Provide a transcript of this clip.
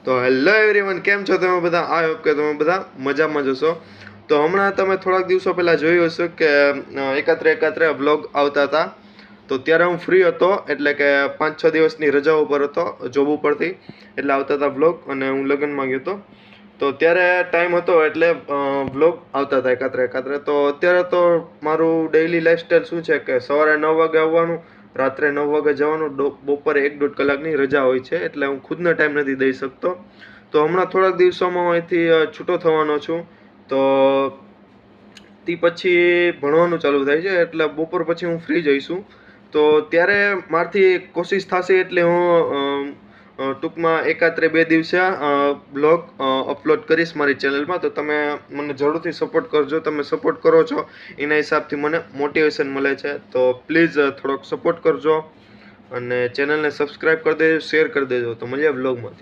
તો hello everyone, કેમ છો તમે બધા? આઈ હોપ કે તમે બધા મજામાં જ હશો. તો હમણાં તમે થોડાક દિવસો પહેલાં જોયું હશે કે એકાત્રે વ્લોગ આવતા હતા. તો ત્યારે હું ફ્રી હતો, એટલે કે 5-6 દિવસની રજા ઉપર હતો જોબ ઉપરથી, એટલે આવતા હતા વ્લોગ. અને હું લગ્નમાં ગયો હતો, તો ત્યારે ટાઈમ હતો એટલે વ્લોગ આવતા હતા એકાત્રે. તો અત્યારે તો મારું ડેઈલી લાઈફસ્ટાઈલ શું છે કે સવારે 9 વાગે આવવાનું, રાત્રે 9 વાગે જવાનું, બપોરે 1-1.5 કલાકની રજા હોય છે, એટલે હું ખુદનો ટાઈમ નથી દઈ શકતો. તો હમણાં થોડાક દિવસોમાં હું અહીંથી છૂટો થવાનો છું. તો તે પછી ભણવાનું ચાલુ થાય છે, એટલે બપોર પછી હું ફ્રી જઈશું. તો ત્યારે મારાથી કોશિશ થશે એટલે હું ટૂંકમાં 2 દિવસે બ્લોગ અપલોડ કરીશ મારી ચેનલમાં. તો તમે મને જરૂરથી સપોર્ટ કરજો. તમે સપોર્ટ કરો છો એના હિસાબથી મને મોટિવેશન મળે છે. તો પ્લીઝ થોડોક સપોર્ટ કરજો અને ચેનલને સબસ્ક્રાઈબ કરી દેજો, શેર કરી દેજો. તો મળીએ વ્લોગમાં.